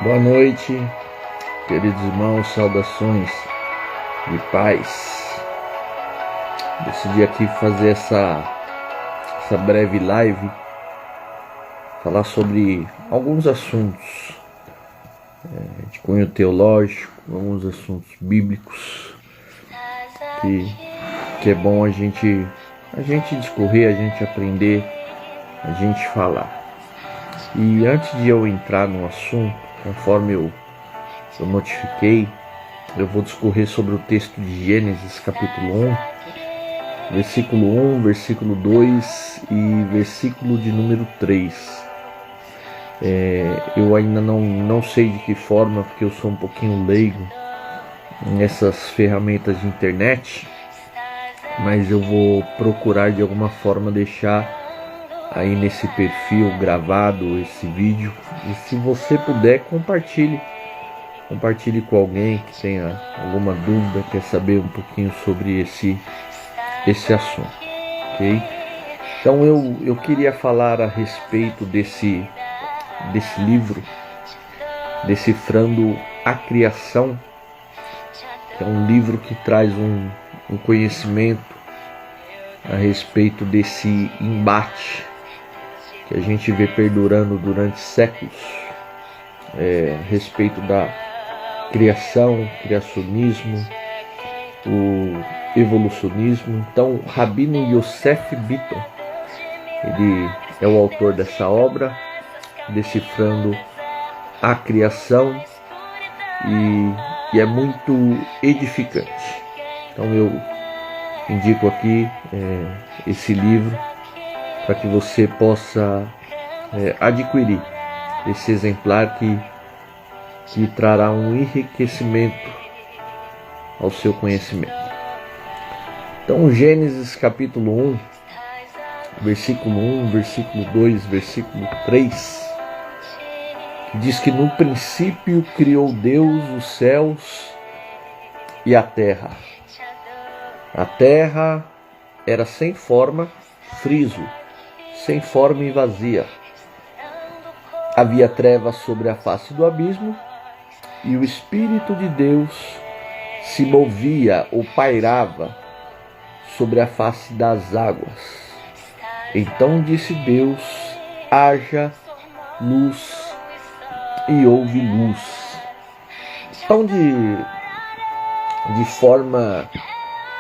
Boa noite, queridos irmãos, saudações de paz. Decidi aqui fazer essa breve live, falar sobre alguns assuntos de cunho teológico, alguns assuntos bíblicos, que é bom a gente discorrer, a gente aprender, a gente falar. E antes de eu entrar no assunto, conforme eu notifiquei, eu vou discorrer sobre o texto de Gênesis capítulo 1, versículo 1, versículo 2 e versículo de número 3. Eu ainda não sei de que forma, porque eu sou um pouquinho leigo nessas ferramentas de internet, mas eu vou procurar de alguma forma deixar aí nesse perfil gravado esse vídeo. E se você puder, compartilhe com alguém que tenha alguma dúvida, quer saber um pouquinho sobre esse assunto, ok? Então eu queria falar a respeito desse livro, Decifrando a Criação, que é um livro que traz um conhecimento a respeito desse embate que a gente vê perdurando durante séculos, a respeito da criação, criacionismo, o evolucionismo. Então, Rabino Yosef Bitton, ele é o autor dessa obra, Decifrando a Criação, e é muito edificante. Então eu indico aqui esse livro para que você possa adquirir esse exemplar que trará um enriquecimento ao seu conhecimento. Então, Gênesis capítulo 1, versículo 1, versículo 2, versículo 3, que diz que no princípio criou Deus os céus e a terra. A terra era sem forma, friso, sem forma e vazia. Havia trevas sobre a face do abismo, e o Espírito de Deus se movia ou pairava sobre a face das águas. Então disse Deus: haja luz, e houve luz. Então, de forma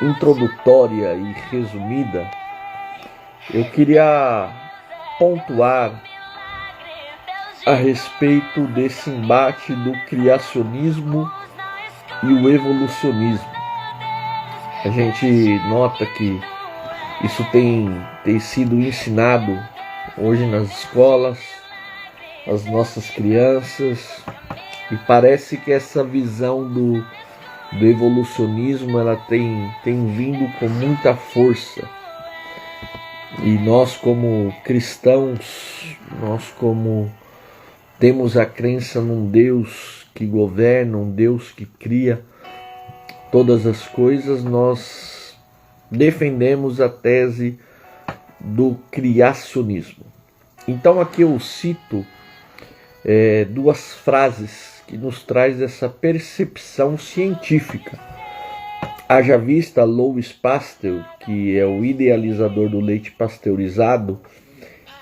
introdutória e resumida, eu queria pontuar a respeito desse embate do criacionismo e o evolucionismo. A gente nota que isso tem sido ensinado hoje nas escolas, às nossas crianças, e parece que essa visão do evolucionismo ela tem vindo com muita força. E nós, como cristãos, nós como temos a crença num Deus que governa, um Deus que cria todas as coisas, nós defendemos a tese do criacionismo. Então aqui eu cito duas frases que nos traz essa percepção científica. Haja vista Louis Pasteur, que é o idealizador do leite pasteurizado,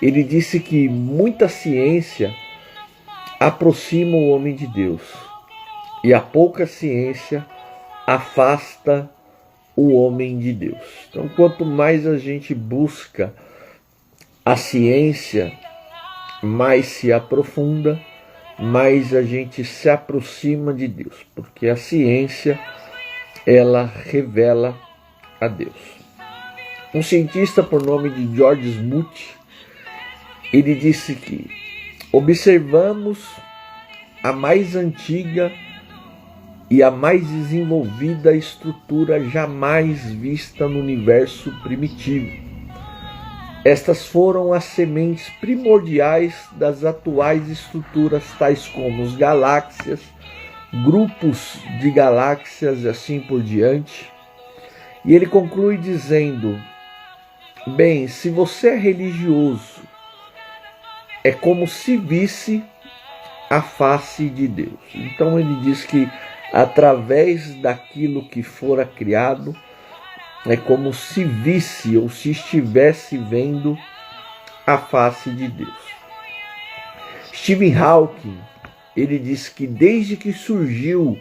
ele disse que muita ciência aproxima o homem de Deus e a pouca ciência afasta o homem de Deus. Então, quanto mais a gente busca a ciência, mais se aprofunda, mais a gente se aproxima de Deus, porque a ciência ela revela a Deus. Um cientista por nome de George Smoot, ele disse que observamos a mais antiga e a mais desenvolvida estrutura jamais vista no universo primitivo. Estas foram as sementes primordiais das atuais estruturas, tais como as galáxias, grupos de galáxias e assim por diante. E ele conclui dizendo: bem, se você é religioso, é como se visse a face de Deus. Então ele diz que através daquilo que fora criado, é como se visse ou se estivesse vendo a face de Deus. Stephen Hawking, ele diz que desde que surgiu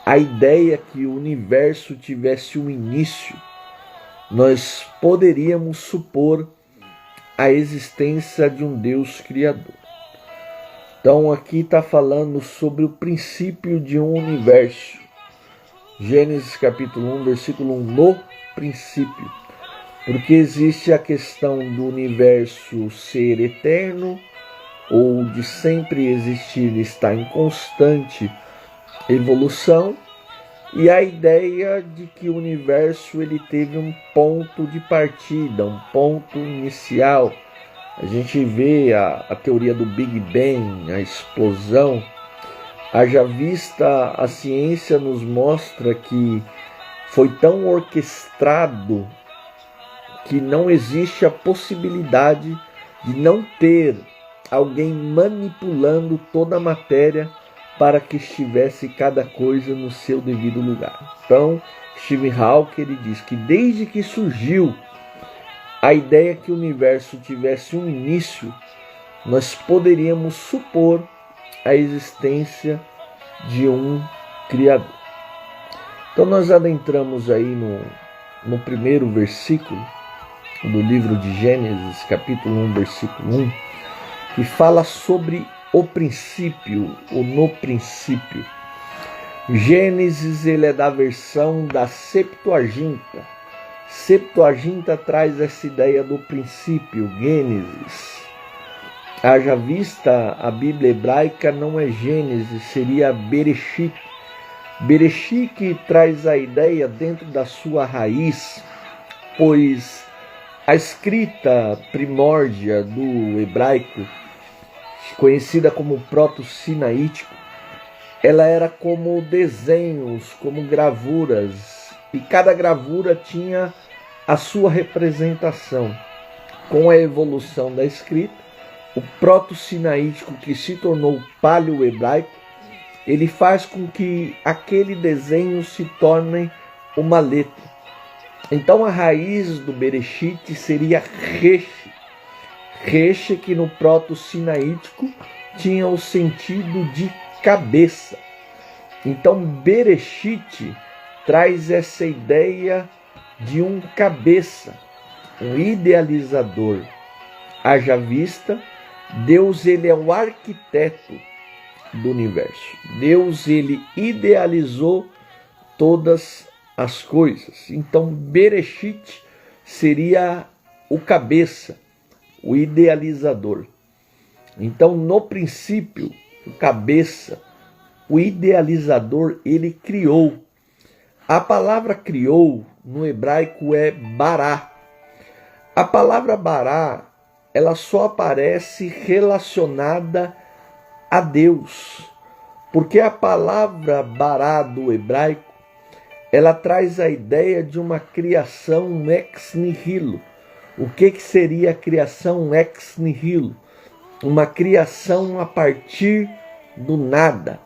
a ideia que o universo tivesse um início, nós poderíamos supor a existência de um Deus criador. Então aqui está falando sobre o princípio de um universo. Gênesis capítulo 1, versículo 1, no princípio. Porque existe a questão do universo ser eterno, ou de sempre existir, estar em constante evolução, e a ideia de que o universo ele teve um ponto de partida, um ponto inicial. A gente vê a teoria do Big Bang, a explosão. Haja vista, a ciência nos mostra que foi tão orquestrado que não existe a possibilidade de não ter alguém manipulando toda a matéria para que estivesse cada coisa no seu devido lugar. Então, Stephen Hawking ele diz que desde que surgiu a ideia que o universo tivesse um início, nós poderíamos supor a existência de um Criador. Então nós adentramos aí no primeiro versículo do livro de Gênesis, capítulo 1, versículo 1, que fala sobre o princípio, ou no princípio. Gênesis ele é da versão da Septuaginta. Septuaginta traz essa ideia do princípio, Gênesis. Haja vista, a Bíblia hebraica não é Gênesis, seria Bereshit. Bereshit que traz a ideia dentro da sua raiz, pois a escrita primórdia do hebraico, conhecida como proto-sinaítico, ela era como desenhos, como gravuras, e cada gravura tinha a sua representação. Com a evolução da escrita, o proto-sinaítico, que se tornou paleo-hebraico, ele faz com que aquele desenho se torne uma letra. Então a raiz do Bereshit seria Resh. Resh, que no proto-sinaítico tinha o sentido de cabeça. Então Bereshit traz essa ideia de um cabeça, um idealizador. Haja vista, Deus ele é o arquiteto do universo. Deus ele idealizou todas as coisas. Então Bereshit seria o cabeça, o idealizador. Então no princípio, o cabeça, o idealizador, ele criou. A palavra criou no hebraico é bará. A palavra bará, ela só aparece relacionada a Deus, porque a palavra bará do hebraico, ela traz a ideia de uma criação ex nihilo. O que seria a criação ex nihilo? Uma criação a partir do nada,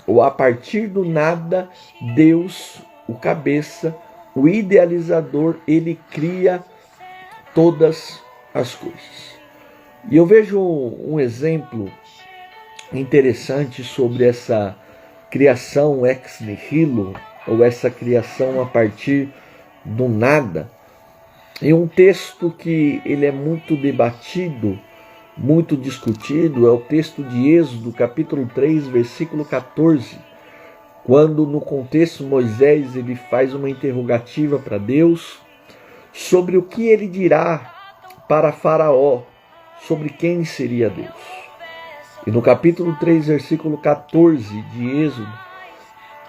ou a partir do nada, Deus, o cabeça, o idealizador, ele cria todas as coisas. E eu vejo um exemplo interessante sobre essa criação ex nihilo, ou essa criação a partir do nada, em um texto que ele é muito debatido, muito discutido, é o texto de Êxodo, capítulo 3, versículo 14, quando no contexto Moisés ele faz uma interrogativa para Deus sobre o que ele dirá para Faraó, sobre quem seria Deus. E no capítulo 3, versículo 14 de Êxodo,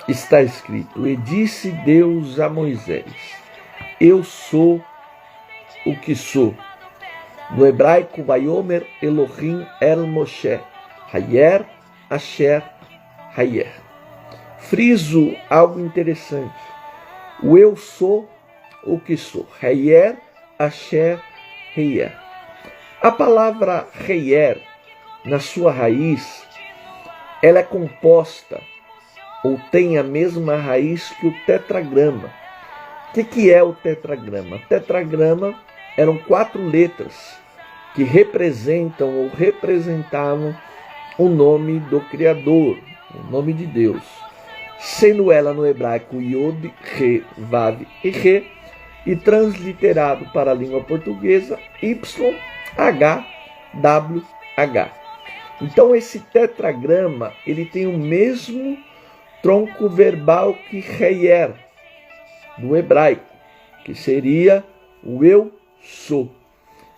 está escrito: E disse Deus a Moisés, eu sou o que sou. No hebraico, Vayomer Elohim El Moshe, Hayer Asher Hayer. Friso algo interessante. O eu sou o que sou. Hayer Asher Hayer. A palavra Hayer, na sua raiz, ela é composta ou tem a mesma raiz que o tetragrama. O que é o tetragrama? Tetragrama eram 4 letras que representam ou representavam o nome do Criador, o nome de Deus. Sendo ela no hebraico Yod, Re, Vav e Re, e transliterado para a língua portuguesa Y, H, W, H. Então esse tetragrama, ele tem o mesmo tronco verbal que Reier, do hebraico, que seria o eu sou.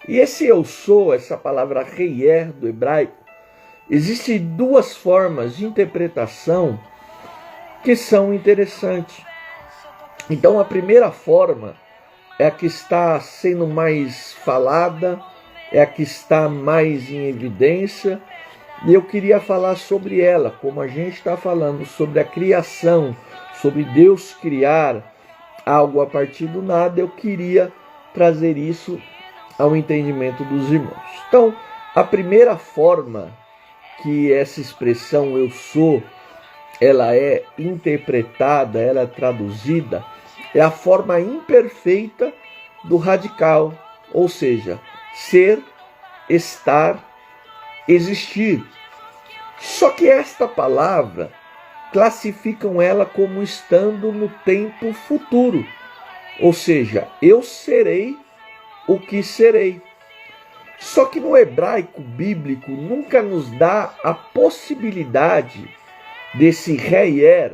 E esse eu sou, essa palavra Reier do hebraico, existem 2 formas de interpretação que são interessantes. Então a primeira forma é a que está sendo mais falada, é a que está mais em evidência, e eu queria falar sobre ela, como a gente está falando sobre a criação, sobre Deus criar algo a partir do nada, eu queria trazer isso ao entendimento dos irmãos. Então, a primeira forma que essa expressão eu sou, ela é interpretada, ela é traduzida, é a forma imperfeita do radical, ou seja, ser, estar, existir. Só que esta palavra classificam ela como estando no tempo futuro, ou seja, eu serei o que serei. Só que no hebraico bíblico nunca nos dá a possibilidade desse reier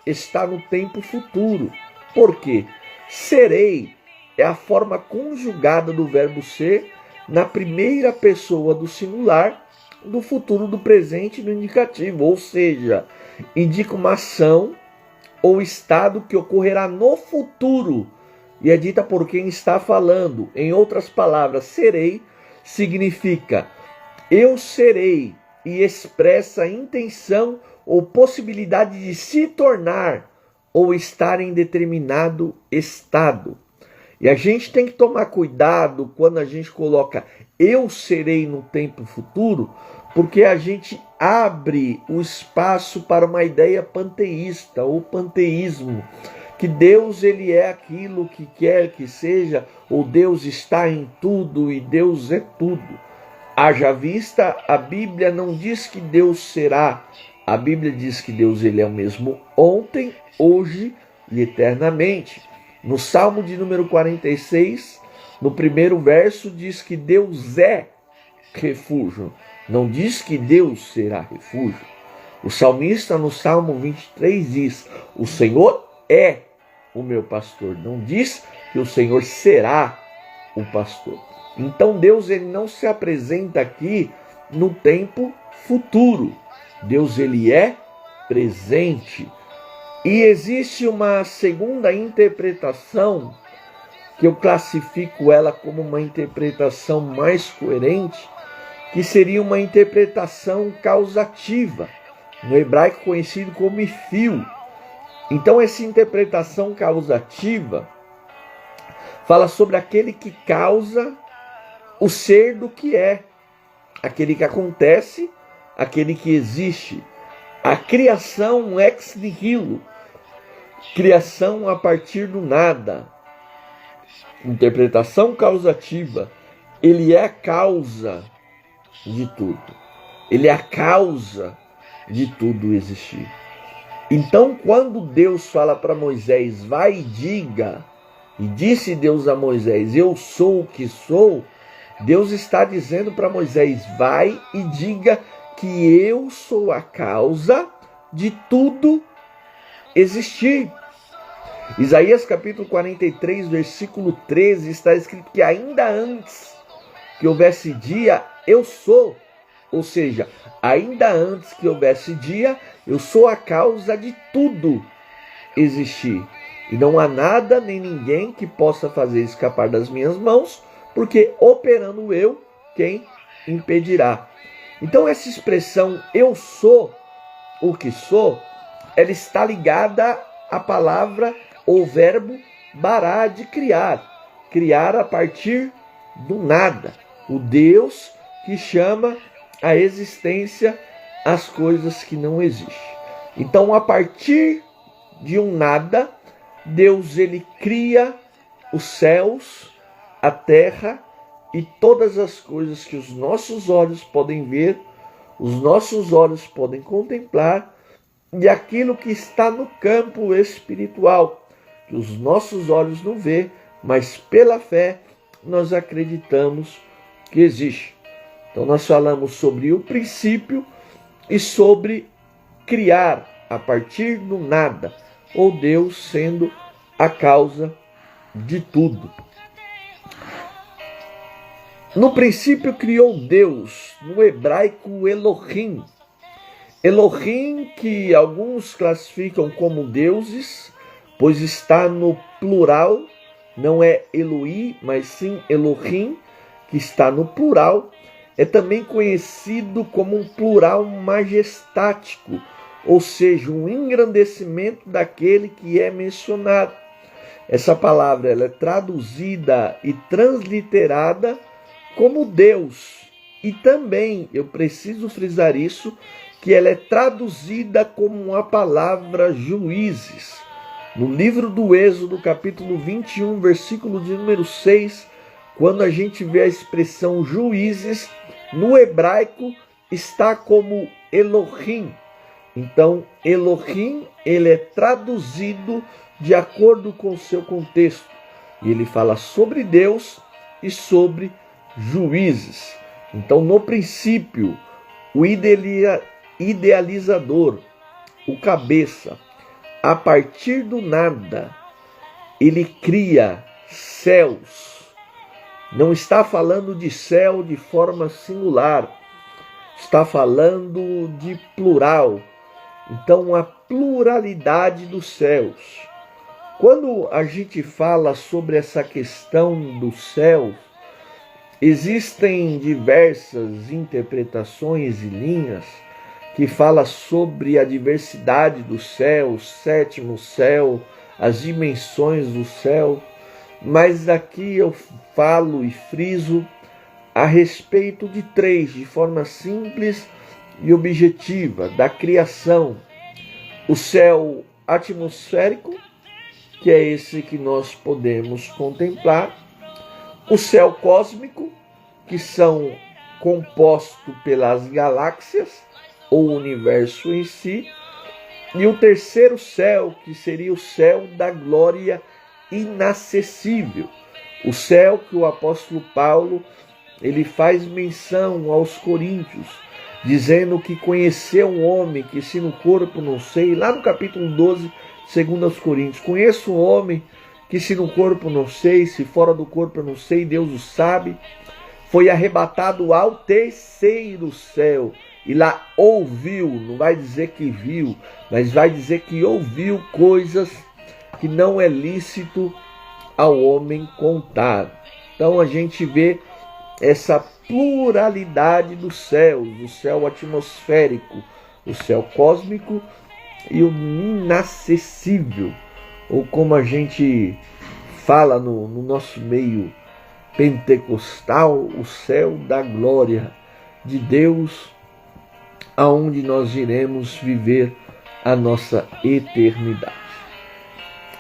estar no tempo futuro. Por quê? Serei é a forma conjugada do verbo ser na primeira pessoa do singular, do futuro, do presente e do indicativo, ou seja, indica uma ação ou estado que ocorrerá no futuro e é dita por quem está falando. Em outras palavras, serei significa eu serei e expressa a intenção ou possibilidade de se tornar ou estar em determinado estado. E a gente tem que tomar cuidado quando a gente coloca eu serei no tempo futuro, porque a gente abre o espaço para uma ideia panteísta ou panteísmo, que Deus ele é aquilo que quer que seja, ou Deus está em tudo e Deus é tudo. Haja vista, a Bíblia não diz que Deus será, a Bíblia diz que Deus ele é o mesmo ontem, hoje e eternamente. No Salmo de número 46, no primeiro verso, diz que Deus é refúgio. Não diz que Deus será refúgio. O salmista no Salmo 23 diz, o Senhor é o meu pastor. Não diz que o Senhor será o pastor. Então Deus ele não se apresenta aqui no tempo futuro. Deus ele é presente. E existe uma segunda interpretação, que eu classifico ela como uma interpretação mais coerente, que seria uma interpretação causativa, no hebraico conhecido como ifil. Então essa interpretação causativa fala sobre aquele que causa o ser do que é, aquele que acontece, aquele que existe. A criação ex nihilo, criação a partir do nada. Interpretação causativa, ele é a causa de tudo. Ele é a causa de tudo existir. Então, quando Deus fala para Moisés, vai e diga, e disse Deus a Moisés, eu sou o que sou, Deus está dizendo para Moisés, vai e diga que eu sou a causa de tudo existir. Isaías capítulo 43, versículo 13, está escrito que ainda antes que houvesse dia, eu sou. Ou seja, ainda antes que houvesse dia, eu sou a causa de tudo existir. E não há nada nem ninguém que possa fazer escapar das minhas mãos, porque operando eu, quem impedirá? Então essa expressão eu sou o que sou, ela está ligada à palavra ou verbo bará, de criar. Criar a partir do nada. O Deus que chama a existência as coisas que não existem. Então, a partir de um nada, Deus ele cria os céus, a terra e todas as coisas que os nossos olhos podem ver, os nossos olhos podem contemplar, e aquilo que está no campo espiritual, que os nossos olhos não vê, mas pela fé nós acreditamos que existe. Então nós falamos sobre o princípio e sobre criar a partir do nada, ou Deus sendo a causa de tudo. No princípio criou Deus, no hebraico Elohim. Elohim, que alguns classificam como deuses, pois está no plural, não é Eloí, mas sim Elohim, que está no plural, é também conhecido como um plural majestático, ou seja, um engrandecimento daquele que é mencionado. Essa palavra ela é traduzida e transliterada como Deus, e também, eu preciso frisar isso, que ela é traduzida como a palavra juízes. No livro do Êxodo, capítulo 21, versículo de número 6, quando a gente vê a expressão juízes, no hebraico está como Elohim. Então, Elohim, ele é traduzido de acordo com o seu contexto. E ele fala sobre Deus e sobre juízes. Então, no princípio, o idealizador, o cabeça, a partir do nada, ele cria céus. Não está falando de céu de forma singular, está falando de plural. Então, a pluralidade dos céus. Quando a gente fala sobre essa questão do céu, existem diversas interpretações e linhas que falam sobre a diversidade do céu, o sétimo céu, as dimensões do céu, mas aqui eu falo e friso a respeito de três, de forma simples e objetiva, da criação. O céu atmosférico, que é esse que nós podemos contemplar, o céu cósmico, que são compostos pelas galáxias, ou o universo em si, e o terceiro céu, que seria o céu da glória inacessível, o céu que o apóstolo Paulo ele faz menção aos coríntios, dizendo que conheceu um homem que se no corpo não sei, lá no capítulo 12, segundo aos Coríntios, conheço um homem que se no corpo não sei, se fora do corpo eu não sei, Deus o sabe, foi arrebatado ao terceiro céu, e lá ouviu, não vai dizer que viu, mas vai dizer que ouviu coisas que não é lícito ao homem contar. Então a gente vê essa pluralidade dos céus, o céu atmosférico, o céu cósmico e o inacessível, ou como a gente fala no nosso meio pentecostal, o céu da glória de Deus, aonde nós iremos viver a nossa eternidade.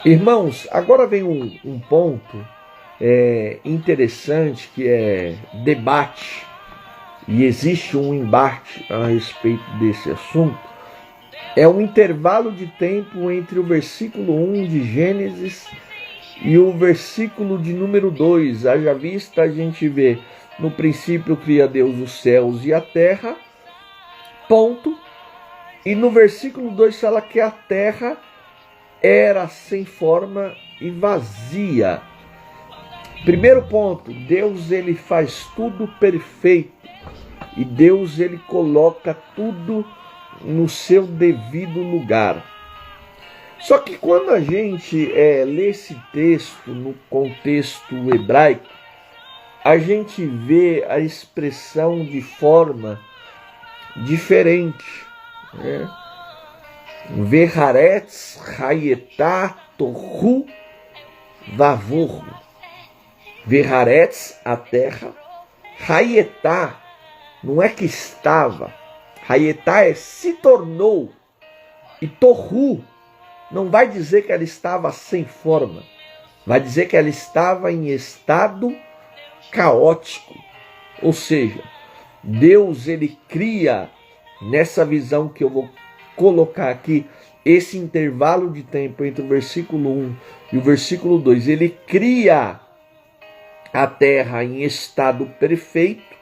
Irmãos, agora vem um ponto interessante, que é debate, e existe um embate a respeito desse assunto. É um intervalo de tempo entre o versículo 1 de Gênesis e o versículo de número 2. Haja vista, a gente vê: no princípio cria Deus os céus e a terra, ponto. E no versículo 2 fala que a terra era sem forma e vazia. Primeiro ponto, Deus ele faz tudo perfeito, e Deus ele coloca tudo no seu devido lugar. Só que quando a gente lê esse texto no contexto hebraico, a gente vê a expressão de forma diferente, né? Veharetz hayetá tohu vavor. Veharetz, a terra, hayetá, não é que estava, Hayetá é se tornou. E Tohu não vai dizer que ela estava sem forma. Vai dizer que ela estava em estado caótico. Ou seja, Deus ele cria, nessa visão que eu vou colocar aqui, esse intervalo de tempo entre o versículo 1 e o versículo 2, ele cria a terra em estado perfeito,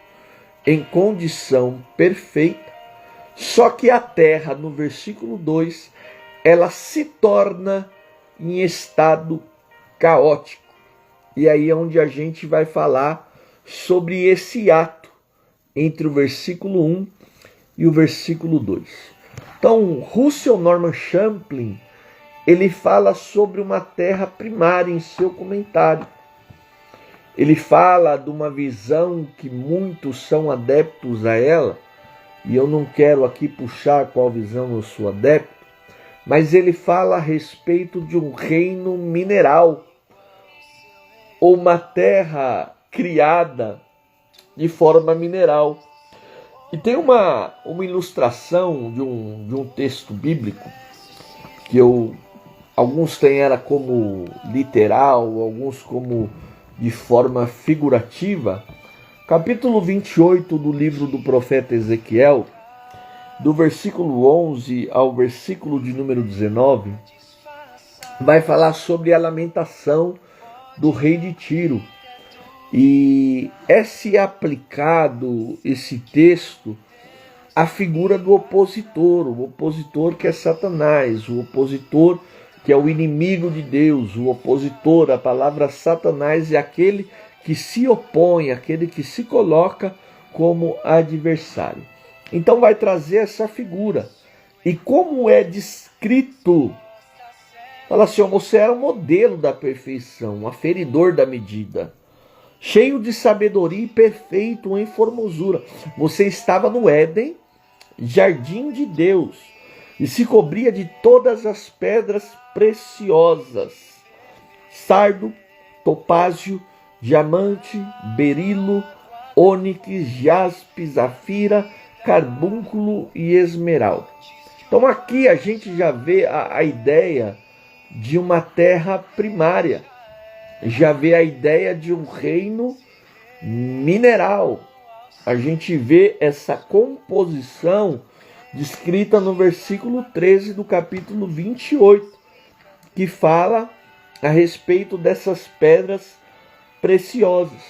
em condição perfeita, só que a terra, no versículo 2, ela se torna em estado caótico. E aí é onde a gente vai falar sobre esse ato entre o versículo 1 e o versículo 2. Então, Russell Norman Champlin, ele fala sobre uma terra primária em seu comentário. Ele fala de uma visão que muitos são adeptos a ela, e eu não quero aqui puxar qual visão eu sou adepto, mas ele fala a respeito de um reino mineral, ou uma terra criada de forma mineral. E tem uma ilustração de um texto bíblico, que alguns têm ela como literal, alguns como de forma figurativa. Capítulo 28 do livro do profeta Ezequiel, do versículo 11 ao versículo de número 19, vai falar sobre a lamentação do rei de Tiro. E é aplicado esse texto à figura do opositor, o opositor que é Satanás, o opositor que é o inimigo de Deus, o opositor. A palavra Satanás é aquele que se opõe, aquele que se coloca como adversário. Então vai trazer essa figura. E como é descrito, fala assim: você era um modelo da perfeição, um aferidor da medida, cheio de sabedoria e perfeito em formosura. Você estava no Éden, jardim de Deus, e se cobria de todas as pedras preciosas: sardo, topázio, diamante, berilo, ônix, jaspe, zafira, carbúnculo e esmeralda. Então aqui a gente já vê a ideia de uma terra primária, já vê a ideia de um reino mineral. A gente vê essa composição descrita no versículo 13 do capítulo 28, que fala a respeito dessas pedras preciosas.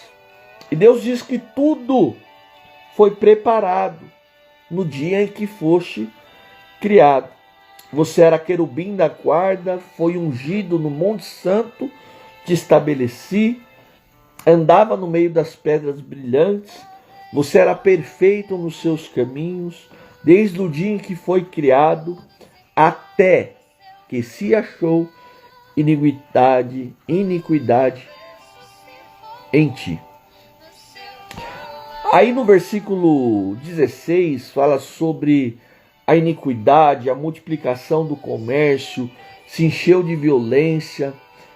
E Deus diz que tudo foi preparado no dia em que foste criado. Você era querubim da guarda, foi ungido no Monte Santo, te estabeleci, andava no meio das pedras brilhantes, você era perfeito nos seus caminhos, desde o dia em que foi criado, até que se achou iniquidade em ti. Aí no versículo 16 fala sobre a iniquidade, a multiplicação do comércio, se encheu de violência.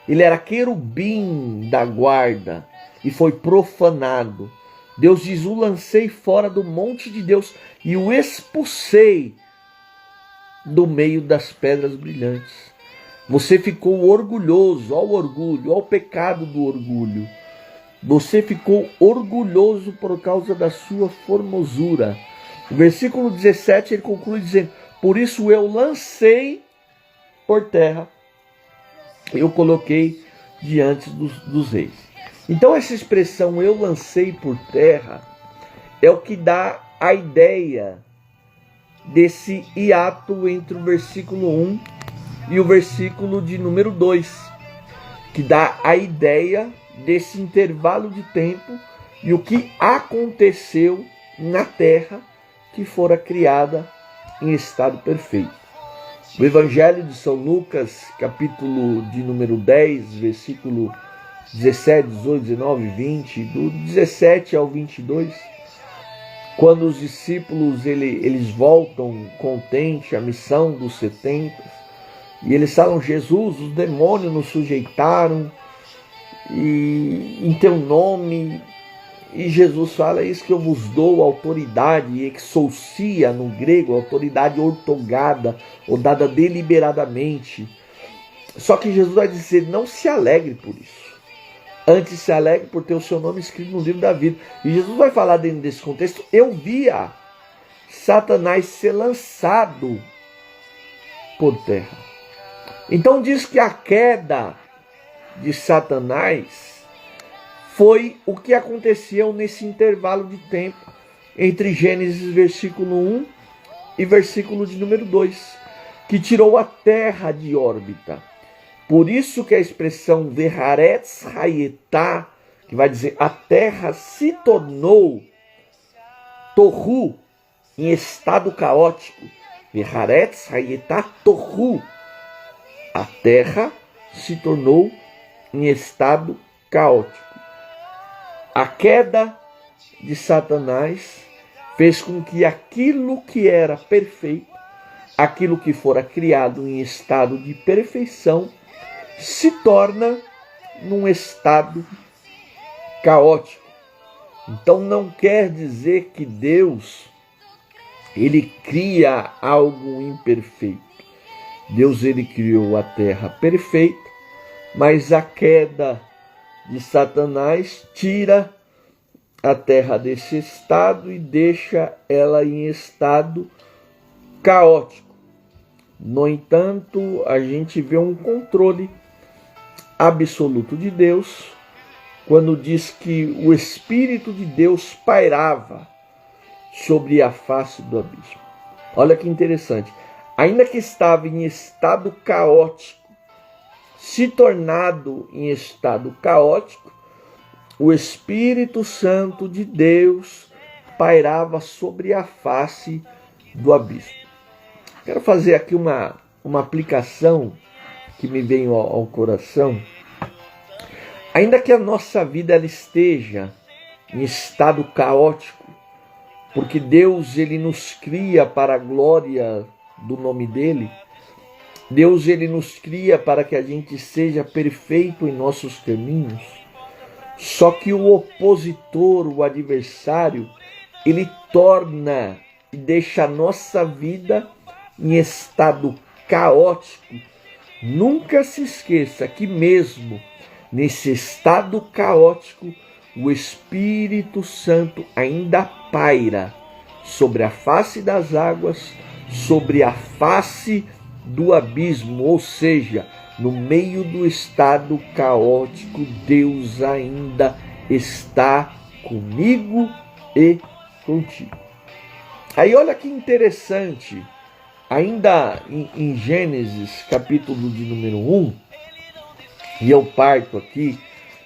Ele era querubim da guarda e foi profanado. Deus diz: o lancei fora do monte de Deus e o expulsei do meio das pedras brilhantes. Você ficou orgulhoso, ó o orgulho, ó o pecado do orgulho. Você ficou orgulhoso por causa da sua formosura. O versículo 17 ele conclui dizendo: por isso eu lancei por terra, eu coloquei diante dos reis. Então essa expressão eu lancei por terra é o que dá a ideia desse hiato entre o versículo 1 e o versículo de número 2, que dá a ideia desse intervalo de tempo e o que aconteceu na terra que fora criada em estado perfeito. O Evangelho de São Lucas, capítulo de número 10, versículo 17, 18, 19, 20, do 17 ao 22, quando os discípulos eles voltam contentes à missão dos 70, e eles falam: Jesus, os demônios nos sujeitaram, e em teu nome E Jesus fala isso, que eu vos dou autoridade, exousia no grego, autoridade ortogada, ou dada deliberadamente. Só que Jesus vai dizer, não se alegre por isso. Antes se alegre por ter o seu nome escrito no livro da vida. E Jesus vai falar dentro desse contexto, eu via Satanás ser lançado por terra. Então diz que a queda de Satanás foi o que aconteceu nesse intervalo de tempo entre Gênesis versículo 1 e versículo de número 2, que tirou a terra de órbita. Por isso que a expressão Veharetz Hayetá, que vai dizer a terra se tornou Torru, em estado caótico. Veharetz Hayetá Torru. A terra se tornou em estado caótico. A queda de Satanás fez com que aquilo que era perfeito, aquilo que fora criado em estado de perfeição, se torna num estado caótico. Então não quer dizer que Deus, ele cria algo imperfeito. Deus, ele criou a terra perfeita, mas a queda de Satanás tira a terra desse estado e deixa ela em estado caótico. No entanto, a gente vê um controle absoluto de Deus quando diz que o Espírito de Deus pairava sobre a face do abismo. Olha que interessante. Ainda que estava em estado caótico, se tornado em estado caótico, o Espírito Santo de Deus pairava sobre a face do abismo. Quero fazer aqui uma aplicação que me veio ao coração. Ainda que a nossa vida ela esteja em estado caótico, porque Deus ele nos cria para a glória do nome dele, Deus ele nos cria para que a gente seja perfeito em nossos caminhos. Só que o opositor, o adversário, ele torna e deixa a nossa vida em estado caótico. Nunca se esqueça que mesmo nesse estado caótico, o Espírito Santo ainda paira sobre a face das águas, sobre a face do abismo, ou seja, no meio do estado caótico, Deus ainda está comigo e contigo. Aí olha que interessante, ainda em Gênesis capítulo de número 1, e eu parto aqui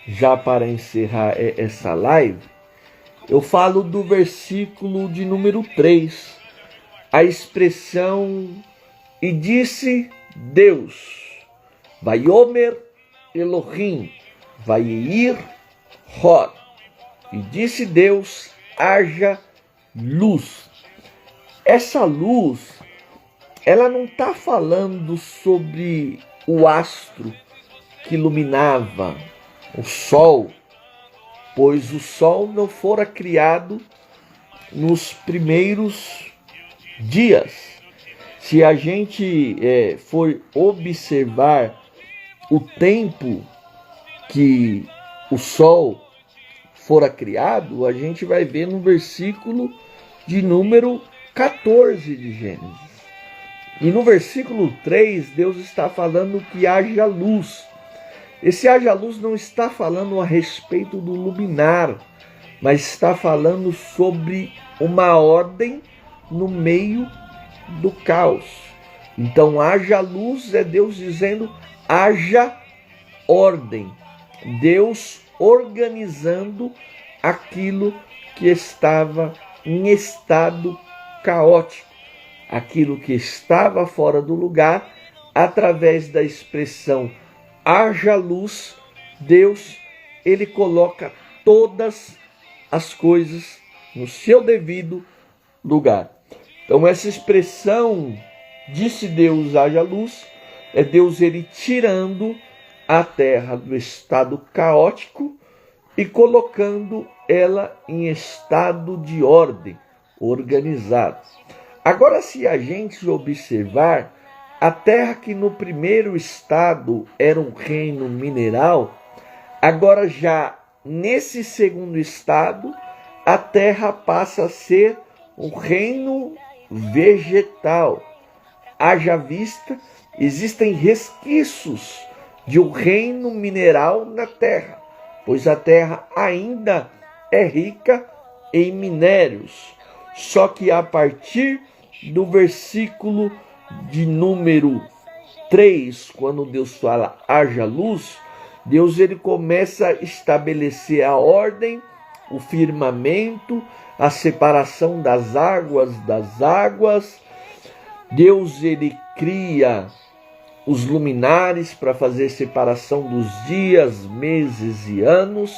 já para encerrar essa live, eu falo do versículo de número 3, a expressão e disse Deus, Vaiomer Elohim, Vaieir Hod, e disse Deus, haja luz. Essa luz, ela não está falando sobre o astro que iluminava o sol, pois o sol não fora criado nos primeiros dias. Se a gente for observar o tempo que o sol fora criado, a gente vai ver no versículo de número 14 de Gênesis. E no versículo 3, Deus está falando que haja luz. Esse haja luz não está falando a respeito do luminar, mas está falando sobre uma ordem no meio do caos. Então, haja luz é Deus dizendo, haja ordem. Deus organizando aquilo que estava em estado caótico, aquilo que estava fora do lugar, através da expressão haja luz, Deus, ele coloca todas as coisas no seu devido lugar. Então essa expressão, disse Deus, haja luz, é Deus ele tirando a terra do estado caótico e colocando ela em estado de ordem, organizado. Agora, se a gente observar, a terra que no primeiro estado era um reino mineral, agora já nesse segundo estado, a terra passa a ser um reino vegetal. Haja vista, existem resquícios de um reino mineral na terra, pois a terra ainda é rica em minérios. Só que a partir do versículo de número 3, quando Deus fala haja luz, Deus ele começa a estabelecer a ordem, o firmamento, a separação das águas. Deus ele cria os luminares para fazer separação dos dias, meses e anos,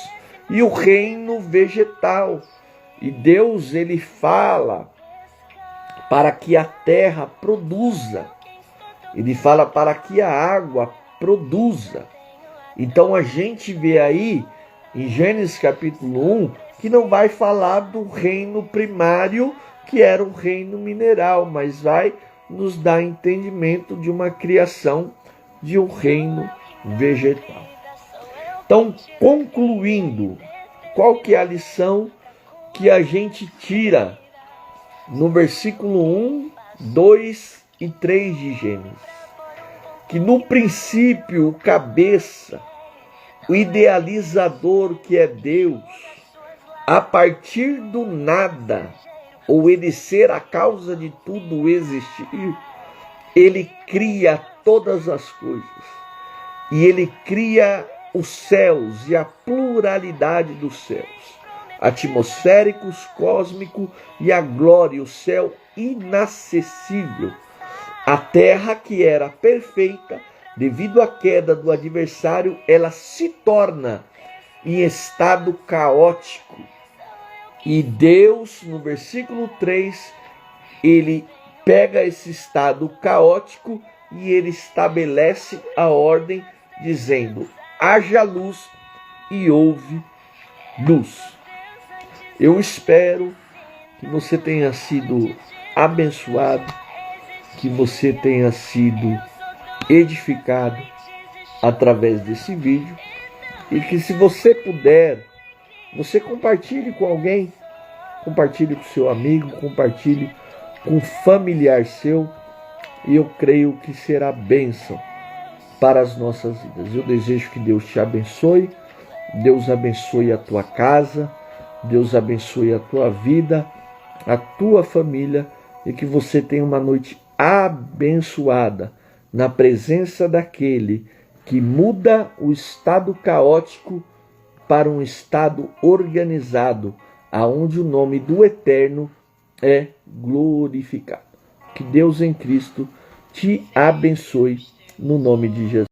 e o reino vegetal. E Deus ele fala para que a terra produza. Ele fala para que a água produza. Então a gente vê aí em Gênesis capítulo 1 que não vai falar do reino primário, que era o reino mineral, mas vai nos dar entendimento de uma criação de um reino vegetal. Então, concluindo, qual que é a lição que a gente tira no versículo 1, 2 e 3 de Gênesis? Que no princípio o cabeça, o idealizador que é Deus, a partir do nada, ou ele ser a causa de tudo existir, ele cria todas as coisas. E ele cria os céus e a pluralidade dos céus, atmosféricos, cósmico e a glória, o céu inacessível. A terra que era perfeita, devido à queda do adversário, ela se torna em estado caótico. E Deus, no versículo 3, ele pega esse estado caótico e ele estabelece a ordem, dizendo: haja luz e houve luz. Eu espero que você tenha sido abençoado, que você tenha sido edificado através desse vídeo, e que, se você puder, você compartilhe com alguém, compartilhe com seu amigo, compartilhe com um familiar seu, e eu creio que será bênção para as nossas vidas. Eu desejo que Deus te abençoe, Deus abençoe a tua casa, Deus abençoe a tua vida, a tua família, e que você tenha uma noite abençoada na presença daquele que muda o estado caótico para um estado organizado, aonde o nome do Eterno é glorificado. Que Deus em Cristo te abençoe no nome de Jesus.